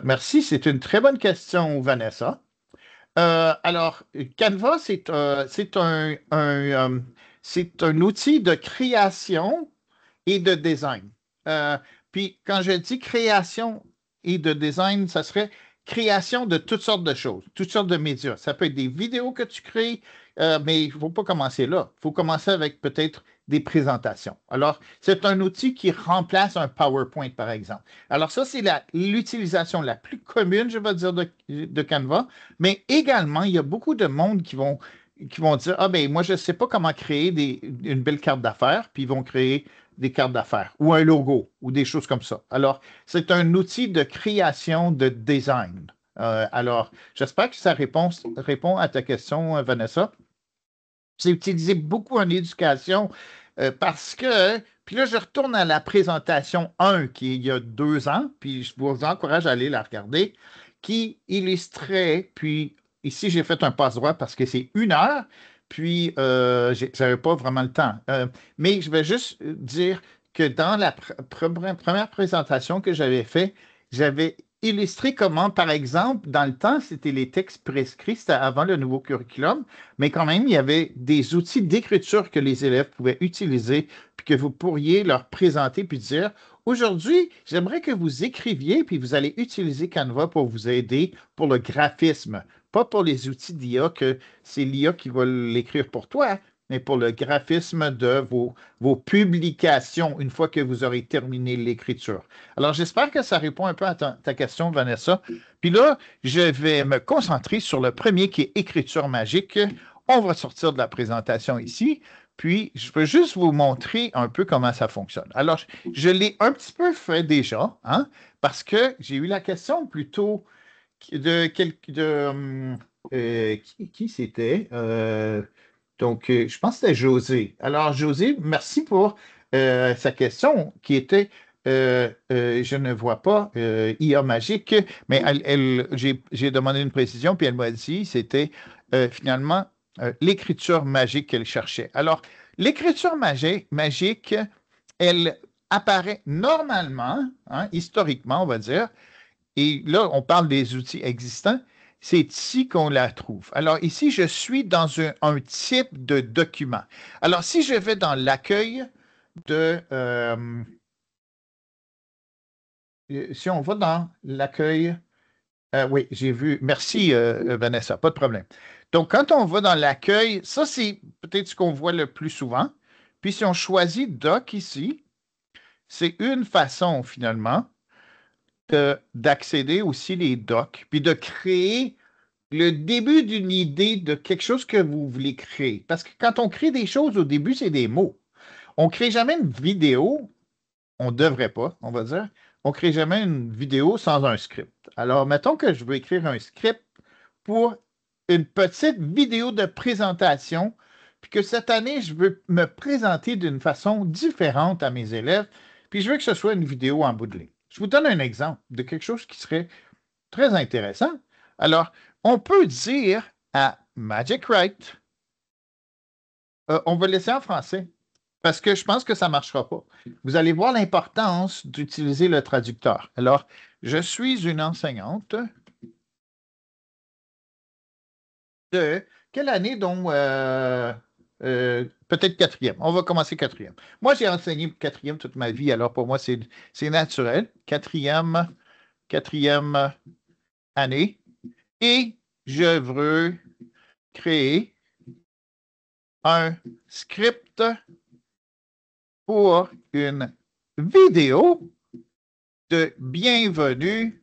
merci, c'est une très bonne question, Vanessa. Alors, Canva, c'est un outil de création et de design. Puis, quand je dis création et de design, ça serait création de toutes sortes de choses, toutes sortes de médias. Ça peut être des vidéos que tu crées, mais il ne faut pas commencer là. Il faut commencer avec peut-être des présentations. Alors, c'est un outil qui remplace un PowerPoint, par exemple. Alors, ça, c'est l'utilisation la plus commune, je vais dire, de Canva, mais également, il y a beaucoup de monde qui vont dire, ah ben, moi, je ne sais pas comment créer une belle carte d'affaires, puis ils vont créer des cartes d'affaires ou un logo ou des choses comme ça. Alors, c'est un outil de création de design. Alors, j'espère que ça répond à ta question, Vanessa. C'est utilisé beaucoup en éducation parce que, puis là, je retourne à la présentation 1 qui est il y a 2 ans, puis je vous encourage à aller la regarder. qui illustrait, puis ici j'ai fait un passe-droit parce que c'est 1 heure, puis je n'avais pas vraiment le temps. Mais je vais juste dire que dans la première présentation que j'avais faite, j'avais illustré comment, par exemple, dans le temps, c'était les textes prescrits, c'était avant le nouveau curriculum, mais quand même, il y avait des outils d'écriture que les élèves pouvaient utiliser, puis que vous pourriez leur présenter, puis dire, aujourd'hui, j'aimerais que vous écriviez, puis vous allez utiliser Canva pour vous aider pour le graphisme, pas pour les outils d'IA, que c'est l'IA qui va l'écrire pour toi, mais pour le graphisme de vos publications une fois que vous aurez terminé l'écriture. Alors, j'espère que ça répond un peu à ta question, Vanessa. Puis là, je vais me concentrer sur le premier qui est écriture magique. On va sortir de la présentation ici. Puis, je peux juste vous montrer un peu comment ça fonctionne. Alors, je l'ai un petit peu fait déjà, hein, parce que j'ai eu la question plutôt qui c'était? Donc, je pense que c'était José. Alors, José, merci pour sa question qui était, je ne vois pas IA magique, mais j'ai demandé une précision, puis elle m'a dit c'était finalement l'écriture magique qu'elle cherchait. Alors, l'écriture magique, elle apparaît normalement, hein, historiquement, on va dire, et là, on parle des outils existants. C'est ici qu'on la trouve. Alors ici, je suis dans un type de document. Alors, si je vais dans l'accueil de... si on va dans l'accueil... oui, j'ai vu. Merci, Vanessa, pas de problème. Donc, quand on va dans l'accueil, ça, c'est peut-être ce qu'on voit le plus souvent. Puis, si on choisit Doc ici, c'est une façon, finalement, d'accéder aussi les docs, puis de créer le début d'une idée de quelque chose que vous voulez créer. Parce que quand on crée des choses, au début, c'est des mots. On ne crée jamais une vidéo, on ne devrait pas, on va dire. On ne crée jamais une vidéo sans un script. Alors, mettons que je veux écrire un script pour une petite vidéo de présentation, puis que cette année, je veux me présenter d'une façon différente à mes élèves, puis je veux que ce soit une vidéo en bout de ligne. Je vous donne un exemple de quelque chose qui serait très intéressant. Alors, on peut dire à Magic Write, on va laisser en français, parce que je pense que ça ne marchera pas. Vous allez voir l'importance d'utiliser le traducteur. Alors, je suis une enseignante de quelle année, donc peut-être 4e. On va commencer 4e. Moi, j'ai enseigné 4e toute ma vie, alors pour moi, c'est naturel. 4e année. Et je veux créer un script pour une vidéo de bienvenue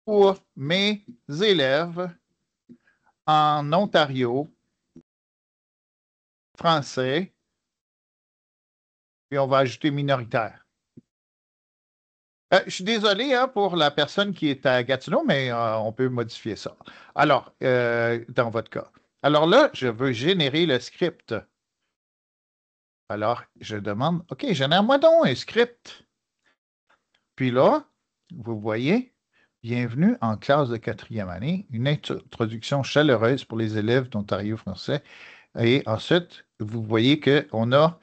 pour mes élèves en Ontario, français, et on va ajouter minoritaire. Je suis désolé hein, pour la personne qui est à Gatineau, mais on peut modifier ça. Alors, dans votre cas. Alors là, je veux générer le script. Alors, je demande, OK, génère-moi donc un script. Puis là, vous voyez, bienvenue en classe de 4e année, une introduction chaleureuse pour les élèves d'Ontario français. Et ensuite, vous voyez qu'on a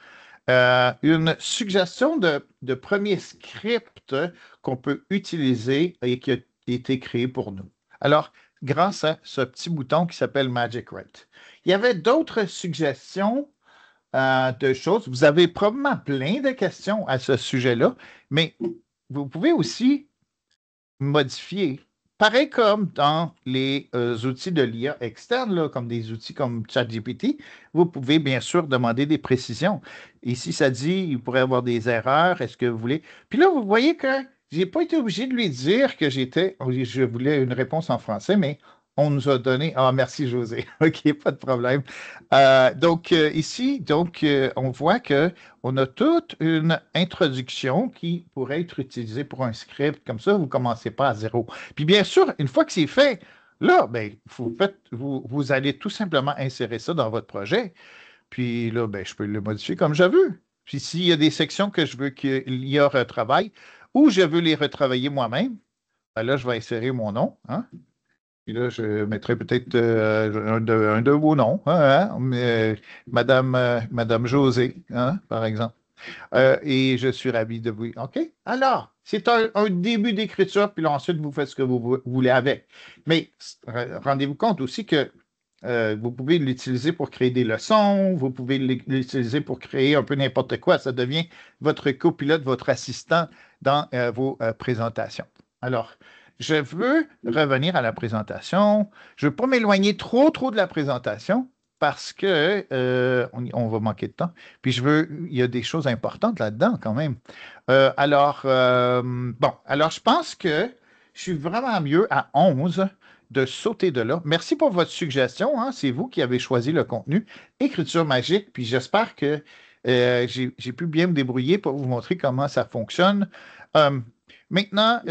une suggestion de premier script qu'on peut utiliser et qui a été créé pour nous. Alors, grâce à ce petit bouton qui s'appelle Magic Write. Il y avait d'autres suggestions de choses. Vous avez probablement plein de questions à ce sujet-là, mais vous pouvez aussi modifier. Pareil comme dans les outils de l'IA externe, là, comme des outils comme ChatGPT, vous pouvez bien sûr demander des précisions. Ici, ça dit, il pourrait y avoir des erreurs, est-ce que vous voulez... Puis là, vous voyez que je n'ai pas été obligé de lui dire que je voulais une réponse en français, mais on nous a donné... Ah, merci José. OK, pas de problème. Ici, on voit qu'on a toute une introduction qui pourrait être utilisée pour un script. Comme ça, vous ne commencez pas à zéro. Puis bien sûr, une fois que c'est fait, là, ben, vous allez tout simplement insérer ça dans votre projet. Puis là, ben, je peux le modifier comme je veux. Puis s'il y a des sections que je veux qu'il y ait retravail ou je veux les retravailler moi-même, Ben là, je vais insérer mon nom. Hein? Puis là, je mettrai peut-être un de vos noms. Hein? Madame José, hein, par exemple. Et je suis ravi de vous. OK? Alors, c'est un début d'écriture, puis là, ensuite, vous faites ce que vous voulez avec. Mais rendez-vous compte aussi que vous pouvez l'utiliser pour créer des leçons, vous pouvez l'utiliser pour créer un peu n'importe quoi. Ça devient votre copilote, votre assistant dans vos présentations. Alors, je veux revenir à la présentation. Je ne veux pas m'éloigner trop de la présentation parce que on va manquer de temps. Puis il y a des choses importantes là-dedans quand même. Alors, je pense que je suis vraiment mieux à 11 de sauter de là. Merci pour votre suggestion. Hein. C'est vous qui avez choisi le contenu. Écriture magique. Puis j'espère que j'ai pu bien me débrouiller pour vous montrer comment ça fonctionne. Maintenant,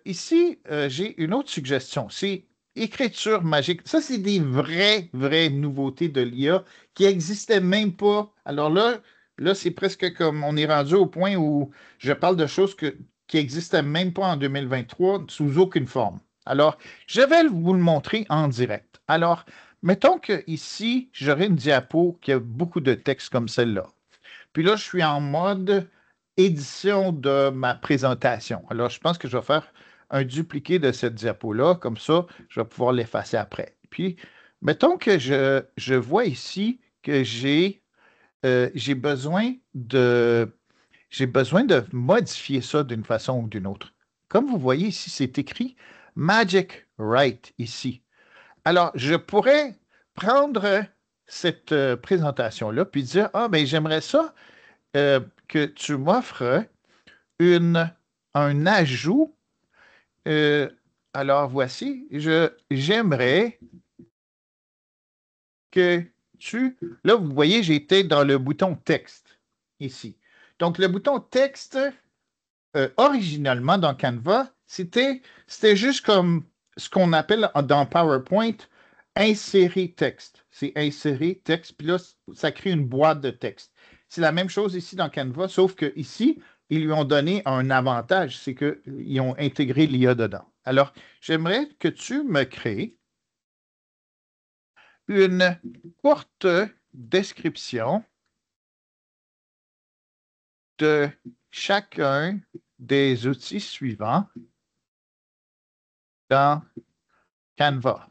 ici, j'ai une autre suggestion. C'est écriture magique. Ça, c'est des vraies nouveautés de l'IA qui n'existaient même pas. Alors là, c'est presque comme on est rendu au point où je parle de choses qui n'existaient même pas en 2023 sous aucune forme. Alors, je vais vous le montrer en direct. Alors, mettons que ici, j'aurai une diapo qui a beaucoup de texte comme celle-là. Puis là, je suis en mode édition de ma présentation. Alors, je pense que je vais faire un dupliqué de cette diapo-là. Comme ça, je vais pouvoir l'effacer après. Puis, mettons que je vois ici que j'ai besoin de modifier ça d'une façon ou d'une autre. Comme vous voyez ici, c'est écrit Magic Write ici. Alors, je pourrais prendre cette présentation-là puis dire, ah, ben j'aimerais ça que tu m'offres un ajout. Alors, voici, j'aimerais que Là, vous voyez, j'étais dans le bouton texte ici. Donc, le bouton texte, originalement dans Canva, c'était juste comme ce qu'on appelle dans PowerPoint insérer texte. C'est insérer texte, puis là, ça crée une boîte de texte. C'est la même chose ici dans Canva, sauf que ici, ils lui ont donné un avantage, c'est qu'ils ont intégré l'IA dedans. Alors, j'aimerais que tu me crées une courte description de chacun des outils suivants dans Canva.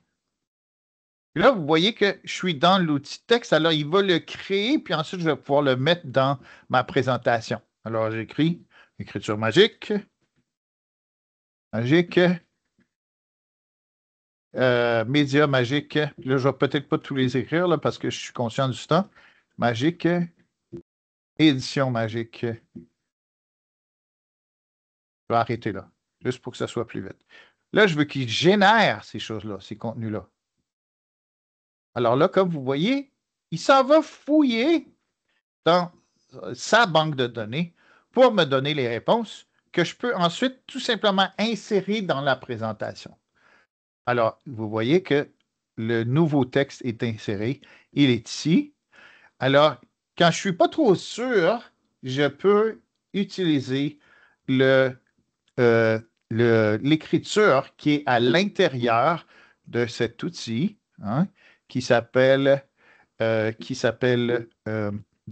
Là, vous voyez que je suis dans l'outil texte, alors il va le créer, puis ensuite je vais pouvoir le mettre dans ma présentation. Alors, j'écris écriture magique, média magique. Là, je ne vais peut-être pas tous les écrire là, parce que je suis conscient du temps. Magique, édition magique. Je vais arrêter là, juste pour que ça soit plus vite. Là, je veux qu'il génère ces choses-là, ces contenus-là. Alors là, comme vous voyez, il s'en va fouiller dans sa banque de données pour me donner les réponses que je peux ensuite tout simplement insérer dans la présentation. Alors, vous voyez que le nouveau texte est inséré. Il est ici. Alors, quand je ne suis pas trop sûr, je peux utiliser l'écriture qui est à l'intérieur de cet outil, hein, qui s'appelle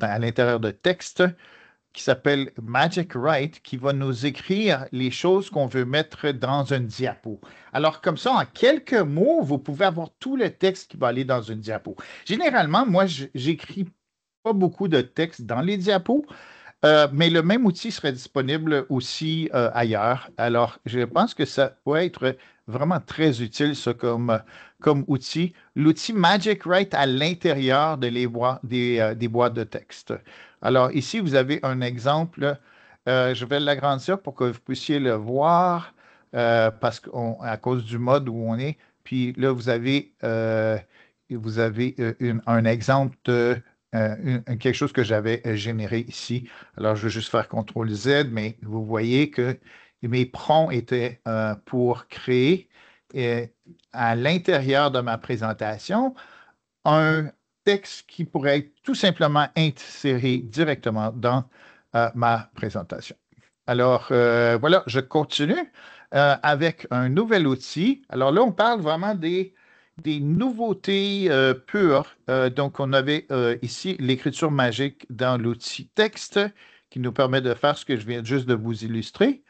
à l'intérieur de texte, qui s'appelle Magic Write, qui va nous écrire les choses qu'on veut mettre dans une diapo. Alors, comme ça, en quelques mots, vous pouvez avoir tout le texte qui va aller dans une diapo. Généralement, moi, j'écris pas beaucoup de texte dans les diapos, mais le même outil serait disponible aussi ailleurs. Alors, je pense que ça pourrait être vraiment très utile, ça, comme outil. L'outil Magic Write à l'intérieur des boîtes de texte. Alors, ici, vous avez un exemple. Je vais l'agrandir pour que vous puissiez le voir parce qu'à cause du mode où on est. Puis là, vous avez un exemple de quelque chose que j'avais généré ici. Alors, je vais juste faire CTRL-Z, mais vous voyez que mes prompts étaient pour créer à l'intérieur de ma présentation un texte qui pourrait être tout simplement inséré directement dans ma présentation. Alors, voilà, je continue avec un nouvel outil. Alors là, on parle vraiment des nouveautés pures. Donc, on avait ici l'écriture magique dans l'outil texte qui nous permet de faire ce que je viens juste de vous illustrer.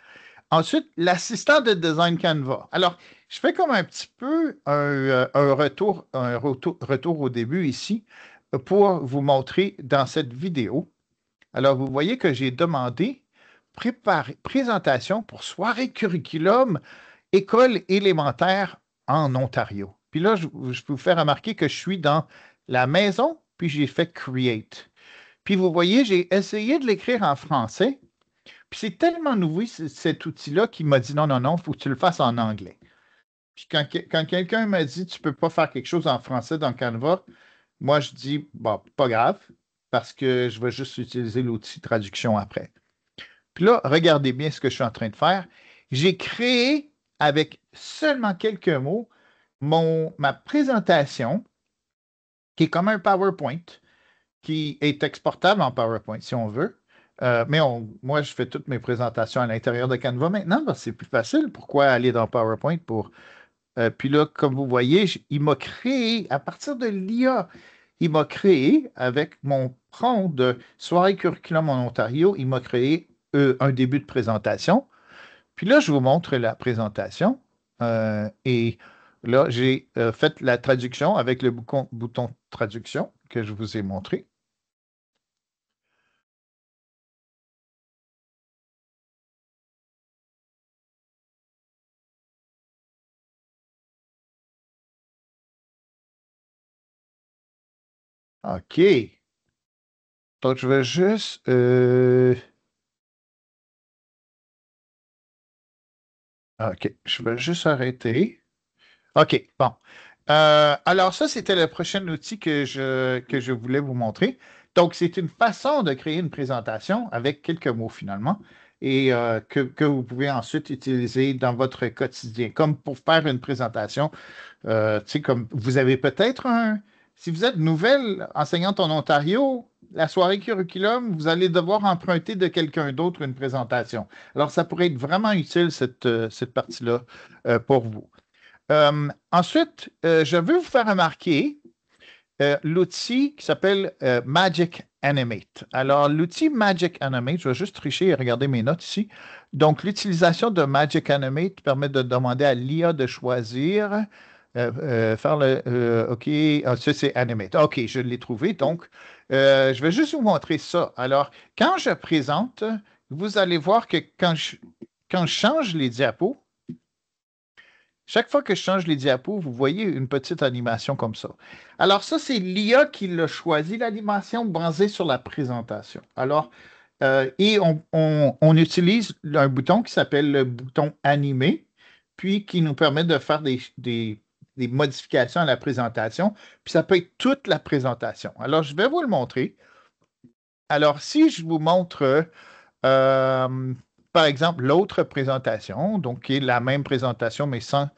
Ensuite, l'assistant de design Canva. Alors, je fais comme un petit peu un retour au début ici pour vous montrer dans cette vidéo. Alors, vous voyez que j'ai demandé présentation pour soirée curriculum école élémentaire en Ontario. Puis là, je peux vous faire remarquer que je suis dans la maison, puis j'ai fait Create. Puis vous voyez, j'ai essayé de l'écrire en français, puis c'est tellement nouveau cet outil-là qui m'a dit non, non, non, il faut que tu le fasses en anglais. Puis quand quelqu'un m'a dit tu ne peux pas faire quelque chose en français dans Canva, moi je dis bon, pas grave, parce que je vais juste utiliser l'outil de traduction après. Puis là, regardez bien ce que je suis en train de faire. J'ai créé avec seulement quelques mots ma présentation, qui est comme un PowerPoint, qui est exportable en PowerPoint si on veut. Mais moi, je fais toutes mes présentations à l'intérieur de Canva maintenant parce que c'est plus facile. Pourquoi aller dans PowerPoint pour. Puis là, comme vous voyez, il m'a créé, à partir de l'IA, il m'a créé avec mon prompt de soirée curriculum en Ontario, il m'a créé un début de présentation. Puis là, je vous montre la présentation. Et là, j'ai fait la traduction avec le bouton traduction que je vous ai montré. OK. Donc, je vais juste. OK. Je vais juste arrêter. OK. Bon. Alors, ça, c'était le prochain outil que je voulais vous montrer. Donc, c'est une façon de créer une présentation avec quelques mots finalement et que vous pouvez ensuite utiliser dans votre quotidien, comme pour faire une présentation. Tu sais, comme vous avez peut-être si vous êtes nouvelle enseignante en Ontario, la soirée curriculum, vous allez devoir emprunter de quelqu'un d'autre une présentation. Alors, ça pourrait être vraiment utile, cette partie-là, pour vous. Ensuite, je veux vous faire remarquer l'outil qui s'appelle Magic Animate. Alors, l'outil Magic Animate, je vais juste tricher et regarder mes notes ici. Donc, l'utilisation de Magic Animate permet de demander à l'IA de choisir, faire le OK, ça c'est Animate. OK, je l'ai trouvé. Donc, je vais juste vous montrer ça. Alors, quand je présente, vous allez voir que quand je change les diapos, chaque fois que je change les diapos, vous voyez une petite animation comme ça. Alors ça, c'est l'IA qui l'a choisi, l'animation basée sur la présentation. Alors, et on utilise un bouton qui s'appelle le bouton animé, puis qui nous permet de faire des modifications à la présentation, puis ça peut être toute la présentation. Alors, je vais vous le montrer. Alors, si je vous montre par exemple, l'autre présentation, donc qui est la même présentation, mais sans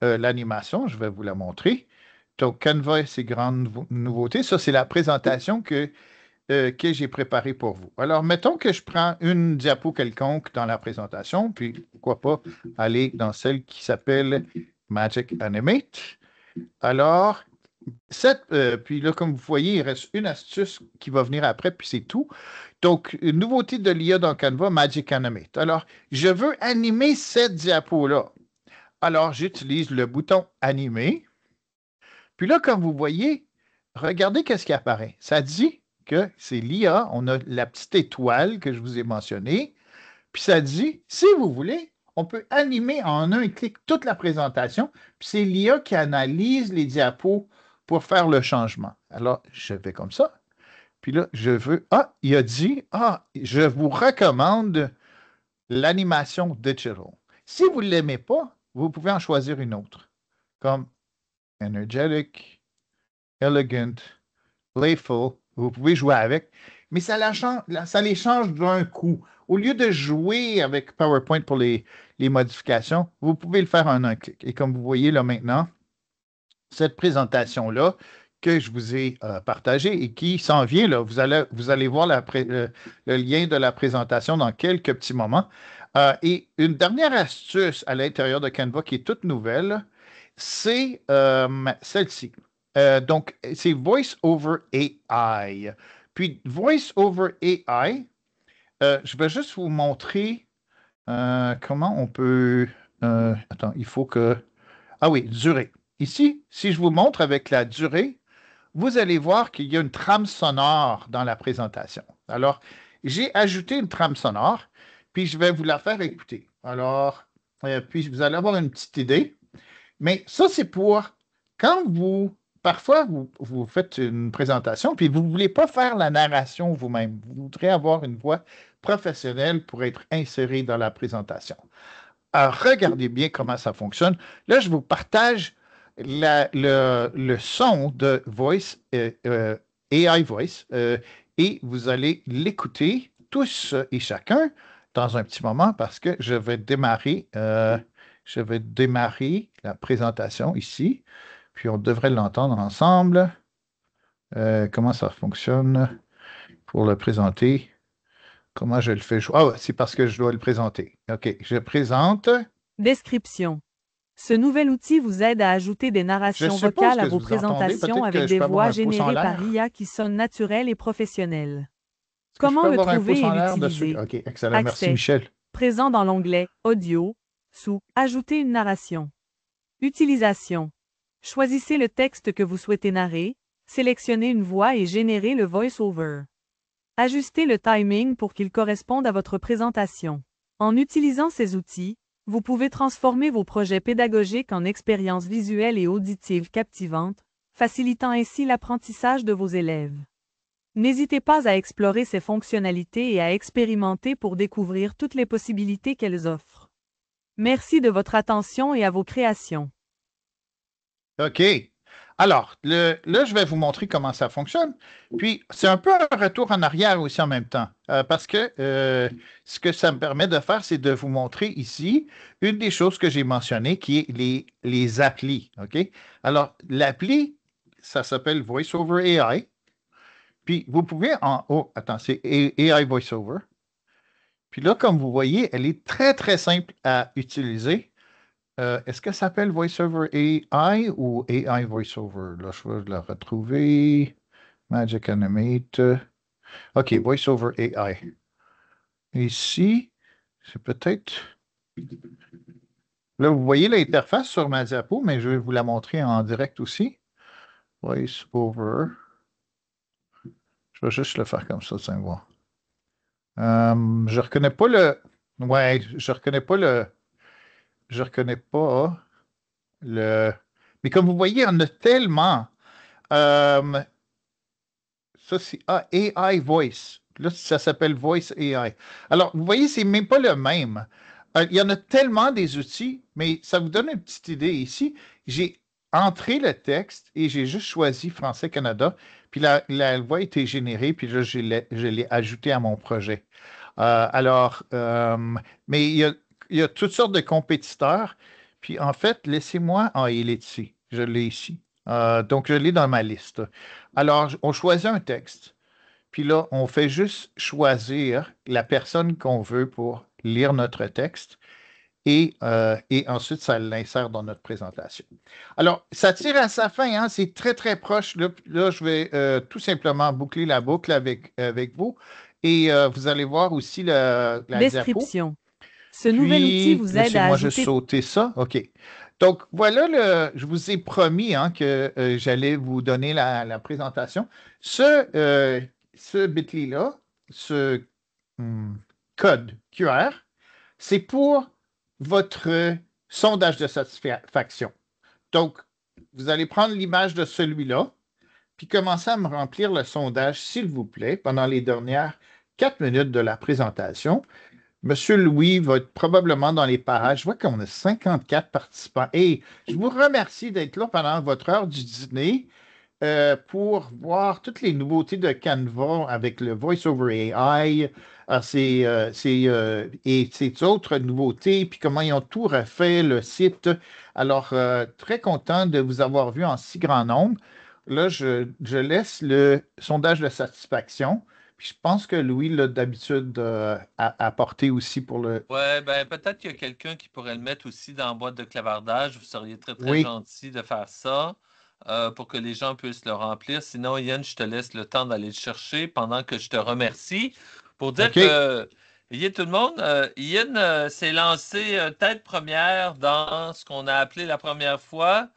l'animation, je vais vous la montrer. Donc, Canva et ses grandes nouveautés, ça, c'est la présentation que j'ai préparée pour vous. Alors, mettons que je prends une diapo quelconque dans la présentation, puis pourquoi pas aller dans celle qui s'appelle Magic Animate. Alors, puis là, comme vous voyez, il reste une astuce qui va venir après, puis c'est tout. Donc, une nouveauté de l'IA dans Canva, Magic Animate. Alors, je veux animer cette diapo-là. Alors, j'utilise le bouton Animer. Puis là, comme vous voyez, regardez qu'est-ce qui apparaît. Ça dit que c'est l'IA. On a la petite étoile que je vous ai mentionnée. Puis ça dit, si vous voulez, on peut animer en un clic toute la présentation. Puis c'est l'IA qui analyse les diapos pour faire le changement. Alors, je fais comme ça. Puis là, il a dit, je vous recommande l'animation digital. Si vous ne l'aimez pas, vous pouvez en choisir une autre, comme energetic, elegant, playful. Vous pouvez jouer avec, mais ça les change d'un coup. Au lieu de jouer avec PowerPoint pour les modifications, vous pouvez le faire en un clic. Et comme vous voyez là maintenant, cette présentation-là, que je vous ai partagé et qui s'en vient. Là. Vous allez voir le lien de la présentation dans quelques petits moments. Et une dernière astuce à l'intérieur de Canva qui est toute nouvelle, c'est celle-ci. Donc, c'est Voice over AI. Puis, Voice over AI, je vais juste vous montrer comment on peut... attends, il faut que... Ah oui, durée. Ici, si je vous montre avec la durée, vous allez voir qu'il y a une trame sonore dans la présentation. Alors, j'ai ajouté une trame sonore, puis je vais vous la faire écouter. Alors, puis vous allez avoir une petite idée. Mais ça, c'est pour quand parfois, vous faites une présentation, puis vous ne voulez pas faire la narration vous-même. Vous voudrez avoir une voix professionnelle pour être insérée dans la présentation. Alors, regardez bien comment ça fonctionne. Là, je vous partage le son de Voice, AI Voice, et vous allez l'écouter tous et chacun dans un petit moment parce que je vais démarrer la présentation ici, puis on devrait l'entendre ensemble. Comment ça fonctionne pour le présenter? Comment je le fais? Ah, c'est parce que je dois le présenter. OK, je présente. Description. Ce nouvel outil vous aide à ajouter des narrations vocales à vos présentations avec des voix générées par IA qui sonnent naturelles et professionnelles. Comment le trouver et l'utiliser? OK, excellent. Merci, Michel. Présent dans l'onglet Audio, sous Ajouter une narration. Utilisation. Choisissez le texte que vous souhaitez narrer, sélectionnez une voix et générez le voice-over. Ajustez le timing pour qu'il corresponde à votre présentation. En utilisant ces outils, vous pouvez transformer vos projets pédagogiques en expériences visuelles et auditives captivantes, facilitant ainsi l'apprentissage de vos élèves. N'hésitez pas à explorer ces fonctionnalités et à expérimenter pour découvrir toutes les possibilités qu'elles offrent. Merci de votre attention et à vos créations. OK. Alors, là, je vais vous montrer comment ça fonctionne. Puis, c'est un peu un retour en arrière aussi en même temps, parce que ce que ça me permet de faire, c'est de vous montrer ici une des choses que j'ai mentionnées, qui est les applis. OK? Alors, l'appli, ça s'appelle VoiceOver AI. Puis, vous pouvez en haut, attends, c'est AI VoiceOver. Puis là, comme vous voyez, elle est très, très simple à utiliser. Est-ce que ça s'appelle VoiceOver AI ou AI VoiceOver? Là, je vais la retrouver. Magic Animate. OK, VoiceOver AI. Ici, c'est peut-être... Là, vous voyez l'interface sur ma diapo, mais je vais vous la montrer en direct aussi. VoiceOver. Je vais juste le faire comme ça, tiens, voir. Je reconnais pas le... Ouais, je reconnais pas le... Je reconnais pas le... Mais comme vous voyez, il y en a tellement. Ça, c'est AI Voice. Là, ça s'appelle Voice AI. Alors, vous voyez, c'est même pas le même. Il y en a tellement des outils, mais ça vous donne une petite idée ici. J'ai entré le texte et j'ai juste choisi Français Canada, puis la voix a été générée, puis là, je l'ai ajouté à mon projet. Mais il y a toutes sortes de compétiteurs. Puis en fait, laissez-moi. Ah, il est ici. Je l'ai ici. Donc, je l'ai dans ma liste. Alors, on choisit un texte. Puis là, on fait juste choisir la personne qu'on veut pour lire notre texte. Et ensuite, ça l'insère dans notre présentation. Alors, ça tire à sa fin, hein, c'est très, très proche. Là, je vais tout simplement boucler la boucle avec vous. Et vous allez voir aussi la Description. Ce nouvel outil vous aide à ajouter... Laissez-moi juste sauter ça. OK. Donc, voilà, je vous ai promis hein, que j'allais vous donner la présentation. Ce bit.ly-là, ce code QR, c'est pour votre sondage de satisfaction. Donc, vous allez prendre l'image de celui-là, puis commencer à me remplir le sondage, s'il vous plaît, pendant les dernières 4 minutes de la présentation. Monsieur Louis va être probablement dans les parages. Je vois qu'on a 54 participants. Et je vous remercie d'être là pendant votre heure du dîner pour voir toutes les nouveautés de Canva avec le VoiceOver AI et ces autres nouveautés, puis comment ils ont tout refait, le site. Alors, très content de vous avoir vu en si grand nombre. là, je laisse le sondage de satisfaction. Puis je pense que Louis l'a d'habitude apporté aussi pour le. Ouais, ben peut-être qu'il y a quelqu'un qui pourrait le mettre aussi dans la boîte de clavardage. Vous seriez très, très Oui, gentil de faire ça pour que les gens puissent le remplir. Sinon, Yann, je te laisse le temps d'aller le chercher pendant que je te remercie pour dire OK. que, tout le monde, Yann s'est lancé tête première dans ce qu'on a appelé la première fois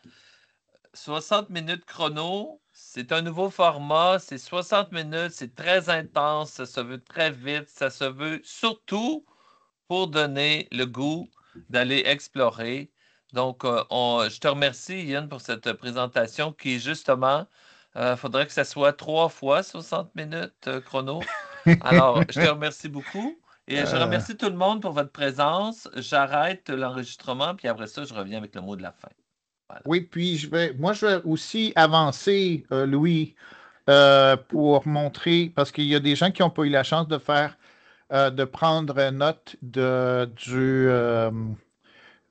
60 minutes chrono. C'est un nouveau format, c'est 60 minutes, c'est très intense, ça se veut très vite, ça se veut surtout pour donner le goût d'aller explorer. Donc, je te remercie, Yann, pour cette présentation qui, justement, il faudrait que ça soit 3 fois 60 minutes chrono. Alors, je te remercie beaucoup et je Euh, remercie tout le monde pour votre présence. J'arrête l'enregistrement, puis après ça, je reviens avec le mot de la fin. Voilà. oui, puis moi, je vais aussi avancer, Louis, pour montrer, parce qu'il y a des gens qui n'ont pas eu la chance de prendre note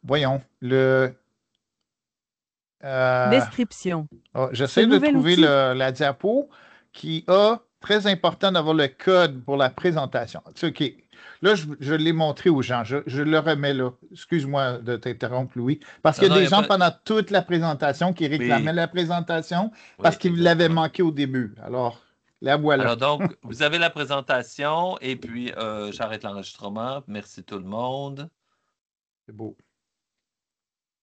voyons, euh, Description. Ce j'essaie de nouvel trouver outil la diapo qui a très important d'avoir le code pour la présentation. OK. Là, je l'ai montré aux gens. Je le remets là. Excuse-moi de t'interrompre, Louis. Parce Non, qu'il y a non, il des n'y a gens pas. pendant toute la présentation qui réclamaient Oui, la présentation parce oui, qu'ils l'avaient exactement. manqué au début. Alors, la voilà. Alors donc, vous avez la présentation et puis j'arrête l'enregistrement. Merci tout le monde. C'est beau.